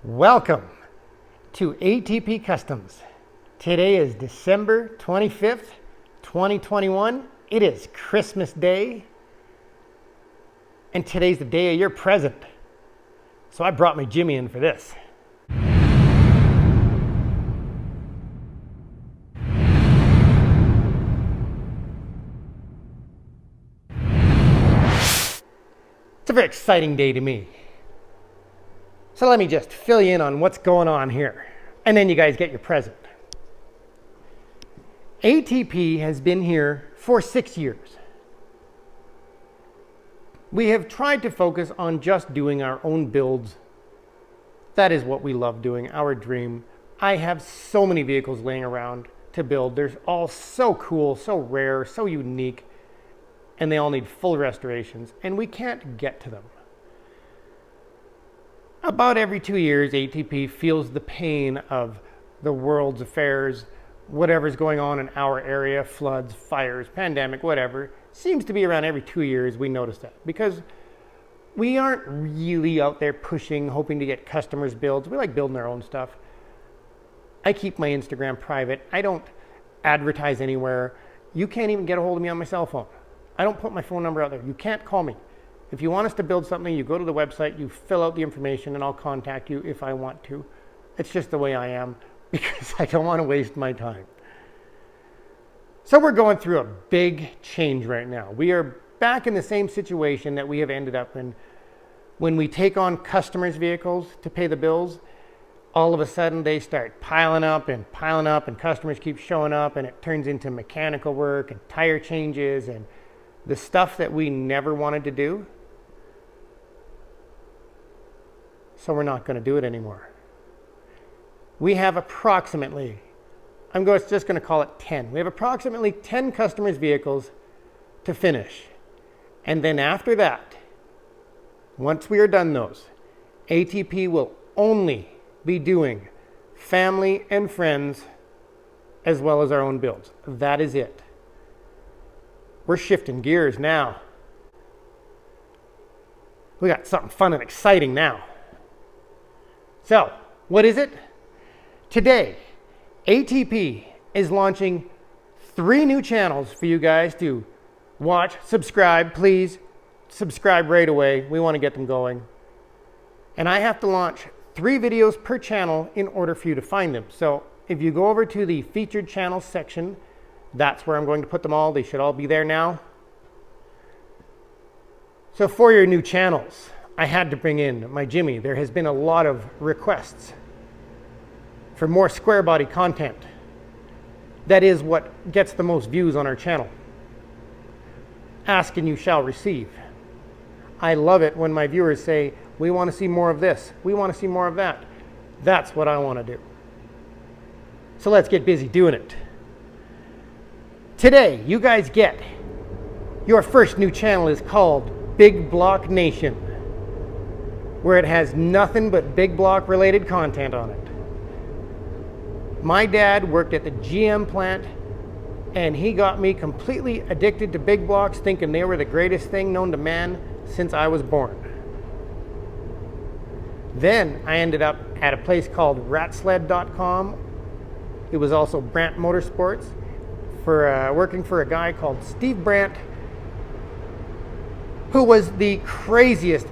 Welcome to ATP Customs. Today is December 25th, 2021. It is Christmas Day. And today's the day of your present. So I brought my Jimmy in for this. It's a very exciting day to me. So let me just fill you in on what's going on here, and then you guys get your present. ATP has been here for 6 years. We have tried to focus on just doing our own builds. That is what we love doing, our dream. I have so many vehicles laying around to build. They're all so cool, so rare, so unique, and they all need full restorations, and we can't get to them. About every 2 years, ATP feels the pain of the world's affairs, whatever's going on in our area, floods, fires, pandemic, whatever. Seems to be around every 2 years we notice that, because we aren't really out there pushing, hoping to get customers' builds. We like building our own stuff. I keep my Instagram private. I don't advertise anywhere. You can't even get a hold of me on my cell phone. I don't put my phone number out there. You can't call me. If you want us to build something, you go to the website, you fill out the information, and I'll contact you if I want to. It's just the way I am, because I don't want to waste my time. So we're going through a big change right now. We are back in the same situation that we have ended up in when we take on customers' vehicles to pay the bills. All of a sudden, they start piling up, and customers keep showing up, and it turns into mechanical work and tire changes and the stuff that we never wanted to do. So we're not going to do it anymore. We have approximately, just going to call it 10. We have approximately 10 customers' vehicles to finish. And then after that, once we are done those, ATP will only be doing family and friends as well as our own builds. That is it. We're shifting gears now. We got something fun and exciting now. So, what is it? Today, ATP is launching 3 new channels for you guys to watch, subscribe. Please subscribe right away. We want to get them going. And I have to launch 3 videos per channel in order for you to find them. So if you go over to the featured channels section, that's where I'm going to put them all. They should all be there now. So for your new channels, I had to bring in my Jimmy. There has been a lot of requests for more square body content. That is what gets the most views on our channel. Ask and you shall receive. I love it when my viewers say, we want to see more of this. We want to see more of that. That's what I want to do. So let's get busy doing it. Today, you guys get your first new channel is called Big Block Nation, where it has nothing but big block related content on it. My dad worked at the GM plant, and he got me completely addicted to big blocks, thinking they were the greatest thing known to man since I was born. Then I ended up at a place called ratsled.com. It was also Brandt Motorsports, for working for a guy called Steve Brandt, who was the craziest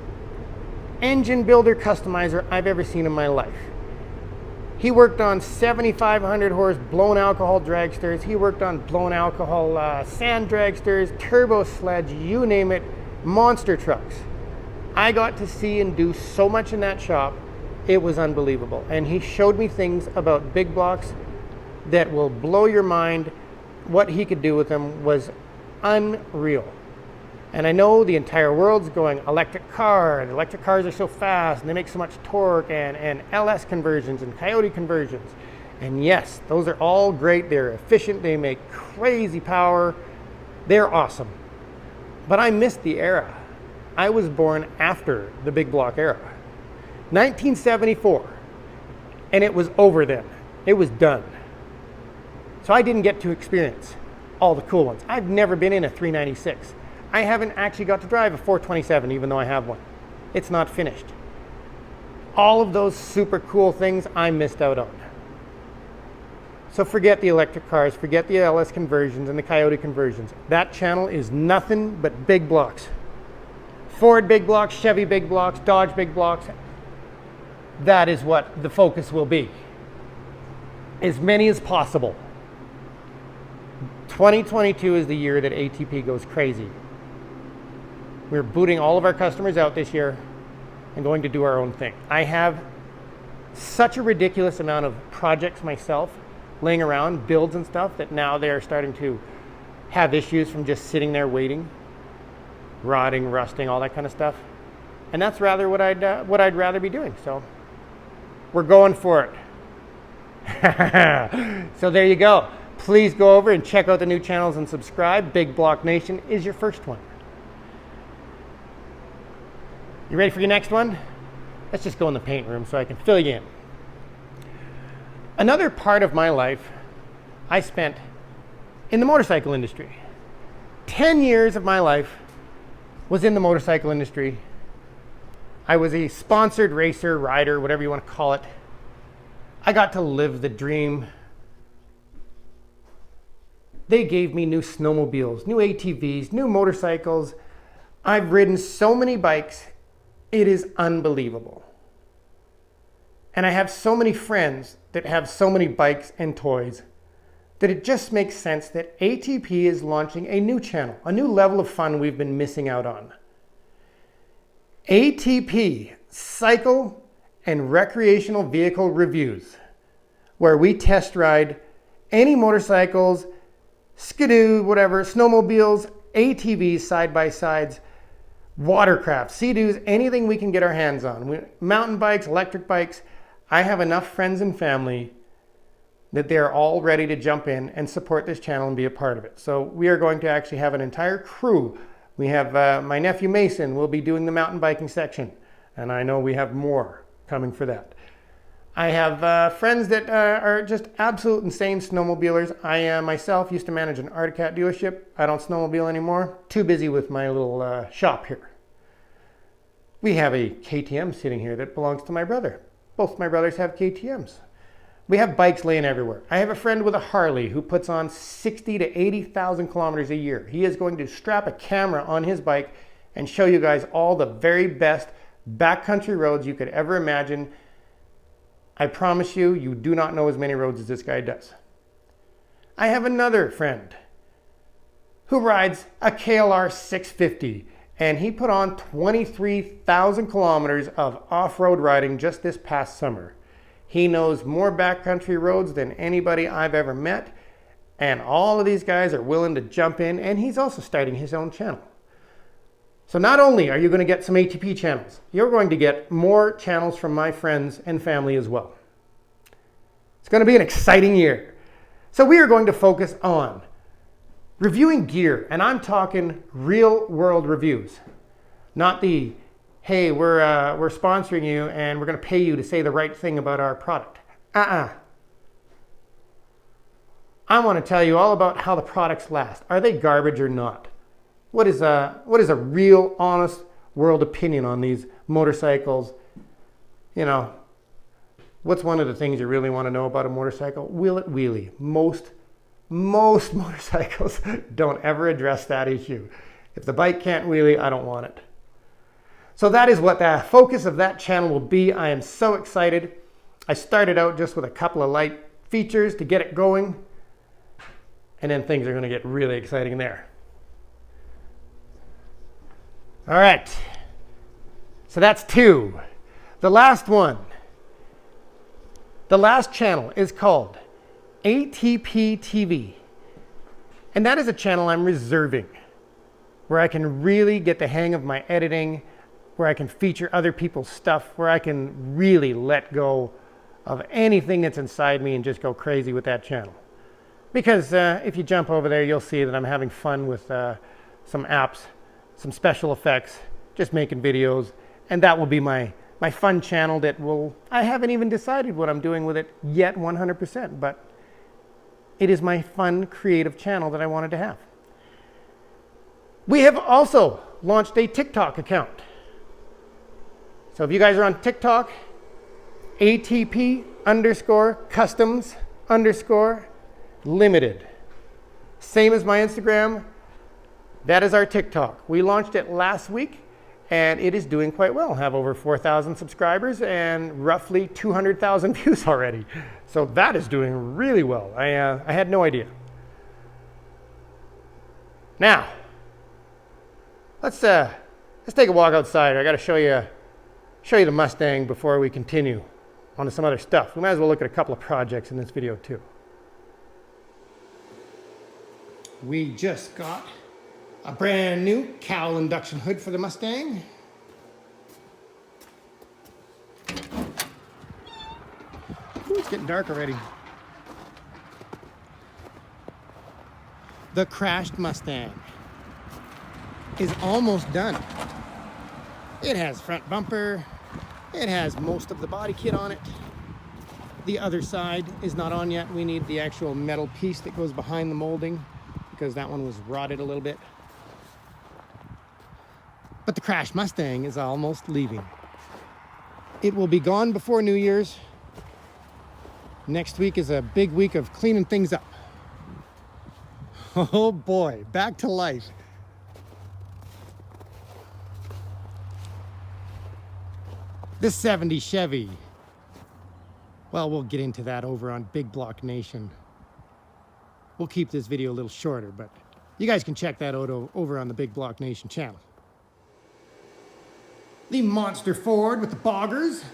engine builder customizer I've ever seen in my life. He worked on 7,500 horse blown alcohol dragsters. He worked on blown alcohol sand dragsters, turbo sleds, you name it, monster trucks. I got to see and do so much in that shop. It was unbelievable. And he showed me things about big blocks that will blow your mind. What he could do with them was unreal. And I know the entire world's going electric car, and electric cars are so fast, and they make so much torque, and LS conversions and Coyote conversions. And yes, those are all great. They're efficient. They make crazy power. They're awesome. But I missed the era. I was born after the big block era. 1974. And it was over then. It was done. So I didn't get to experience all the cool ones. I've never been in a 396. I haven't actually got to drive a 427, even though I have one. It's not finished. All of those super cool things I missed out on. So forget the electric cars, forget the LS conversions and the Coyote conversions. That channel is nothing but big blocks. Ford big blocks, Chevy big blocks, Dodge big blocks. That is what the focus will be. As many as possible. 2022 is the year that ATP goes crazy. We're booting all of our customers out this year and going to do our own thing. I have such a ridiculous amount of projects myself laying around, builds and stuff, that now they're starting to have issues from just sitting there waiting, rotting, rusting, all that kind of stuff. And that's rather what I'd rather be doing. So we're going for it. So there you go. Please go over and check out the new channels and subscribe. Big Block Nation is your first one. You ready for your next one? Let's just go in the paint room so I can fill you in. Another part of my life I spent in the motorcycle industry. 10 years of my life was in the motorcycle industry. I was a sponsored racer, rider, whatever you want to call it. I got to live the dream. They gave me new snowmobiles, new ATVs, new motorcycles. I've ridden so many bikes, it is unbelievable. And I have so many friends that have so many bikes and toys that it just makes sense that ATP is launching a new channel, a new level of fun we've been missing out on. ATP Cycle and Recreational Vehicle Reviews, where we test ride any motorcycles, skidoo, whatever, snowmobiles, ATVs, side-by-sides, watercraft, sea-doos, anything we can get our hands on. Mountain bikes, electric bikes. I have enough friends and family that they're all ready to jump in and support this channel and be a part of it. So we are going to actually have an entire crew. We have my nephew Mason will be doing the mountain biking section, and I know we have more coming for that. I have friends that are just absolute insane snowmobilers. I myself used to manage an Arctic Cat dealership. I don't snowmobile anymore. Too busy with my little shop here. We have a KTM sitting here that belongs to my brother. Both my brothers have KTMs. We have bikes laying everywhere. I have a friend with a Harley who puts on 60 to 80,000 kilometers a year. He is going to strap a camera on his bike and show you guys all the very best backcountry roads you could ever imagine. I promise you, you do not know as many roads as this guy does. I have another friend who rides a KLR 650, and he put on 23,000 kilometers of off-road riding just this past summer. He knows more backcountry roads than anybody I've ever met, and all of these guys are willing to jump in, and he's also starting his own channel. So not only are you going to get some ATP channels, you're going to get more channels from my friends and family as well. It's going to be an exciting year. So we are going to focus on reviewing gear, and I'm talking real world reviews, not the, hey, we're sponsoring you and we're going to pay you to say the right thing about our product. I want to tell you all about how the products last. Are they garbage or not? What is a real, honest world opinion on these motorcycles? You know, what's one of the things you really want to know about a motorcycle? Will it wheelie? Most motorcycles don't ever address that issue. If the bike can't wheelie, I don't want it. So that is what the focus of that channel will be. I am so excited. I started out just with a couple of light features to get it going, and then things are going to get really exciting there. All right, so that's two. The last one, the last channel is called ATP TV. And that is a channel I'm reserving, where I can really get the hang of my editing, where I can feature other people's stuff, where I can really let go of anything that's inside me and just go crazy with that channel. Because if you jump over there, you'll see that I'm having fun with some apps, some special effects, just making videos, and that will be my fun channel that will, I haven't even decided what I'm doing with it yet 100%, but it is my fun, creative channel that I wanted to have. We have also launched a TikTok account. So if you guys are on TikTok, ATP _ customs _ limited. Same as my Instagram. That is our TikTok. We launched it last week and it is doing quite well. Have over 4,000 subscribers and roughly 200,000 views already. So that is doing really well. I had no idea. Now, let's take a walk outside. I got to show you the Mustang before we continue on to some other stuff. We might as well look at a couple of projects in this video too. We just got a brand new cowl induction hood for the Mustang. Ooh, it's getting dark already. The crashed Mustang is almost done. It has front bumper. It has most of the body kit on it. The other side is not on yet. We need the actual metal piece that goes behind the molding because that one was rotted a little bit. But the crashed Mustang is almost leaving. It will be gone before New Year's. Next week is a big week of cleaning things up. Oh boy, back to life. This 70 Chevy. Well, we'll get into that over on Big Block Nation. We'll keep this video a little shorter, but you guys can check that out over on the Big Block Nation channel. The monster Ford with the boggers.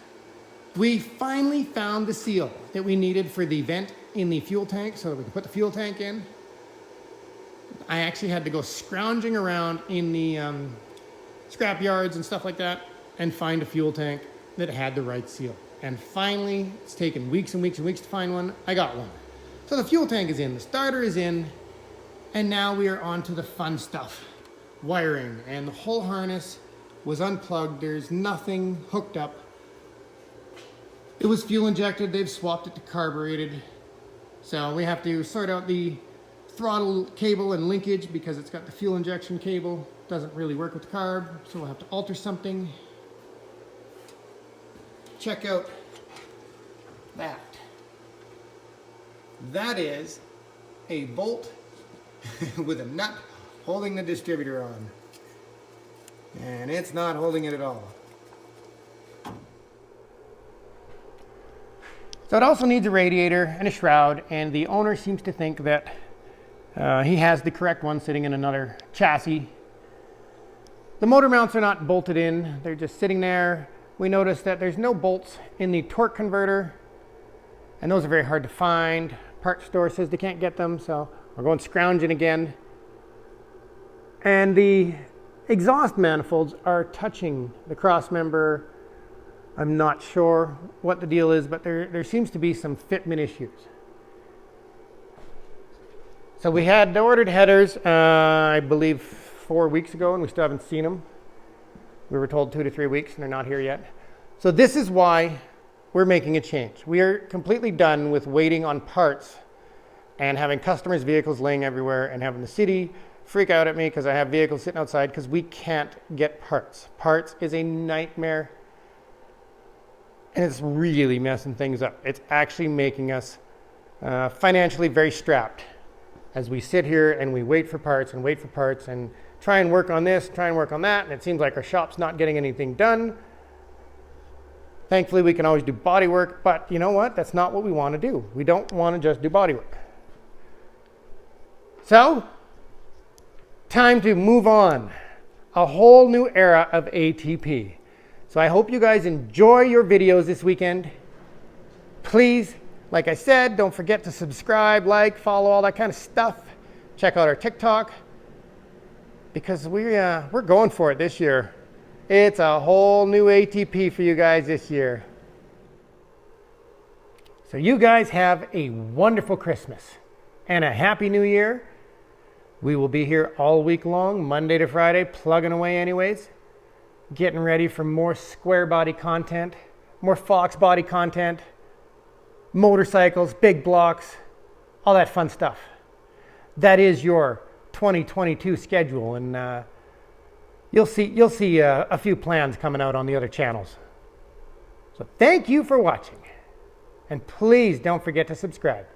We finally found the seal that we needed for the vent in the fuel tank so that we can put the fuel tank in. I actually had to go scrounging around in the scrap yards and stuff like that and find a fuel tank that had the right seal. And finally, it's taken weeks and weeks and weeks to find one. I got one. So the fuel tank is in, the starter is in, and now we are on to the fun stuff. Wiring, and the whole harness was unplugged. There's nothing hooked up. It was fuel injected. They've swapped it to carbureted. So we have to sort out the throttle cable and linkage because it's got the fuel injection cable. Doesn't really work with the carb, so we'll have to alter something. Check out that. That is a bolt with a nut holding the distributor on. And it's not holding it at all. So it also needs a radiator and a shroud, and the owner seems to think that he has the correct one sitting in another chassis. The motor mounts are not bolted in, they're just sitting there. We noticed that there's no bolts in the torque converter, and those are very hard to find. Parts store says they can't get them, so we're going scrounging again. And the exhaust manifolds are touching the cross member. I'm not sure what the deal is, but there seems to be some fitment issues. So we had ordered headers, I believe 4 weeks ago, and we still haven't seen them. We were told 2 to 3 weeks, and they're not here yet. So this is why we're making a change. We are completely done with waiting on parts and having customers' vehicles laying everywhere and having the city freak out at me because I have vehicles sitting outside because we can't get parts. Parts is a nightmare, and it's really messing things up. It's actually making us financially very strapped as we sit here and we wait for parts and try and work on this, try and work on that, and it seems like our shop's not getting anything done. Thankfully, we can always do body work, but you know what? That's not what we want to do. We don't want to just do body work. So, time to move on. A whole new era of ATP. So I hope you guys enjoy your videos this weekend. Please, like I said, don't forget to subscribe, like, follow, all that kind of stuff. Check out our TikTok, because we're going for it this year. It's a whole new ATP for you guys this year. So you guys have a wonderful Christmas and a happy new year. We will be here all week long, Monday to Friday, plugging away anyways, getting ready for more square body content, more Fox body content, motorcycles, big blocks, all that fun stuff. That is your 2022 schedule, and you'll see a few plans coming out on the other channels. So thank you for watching. And please don't forget to subscribe.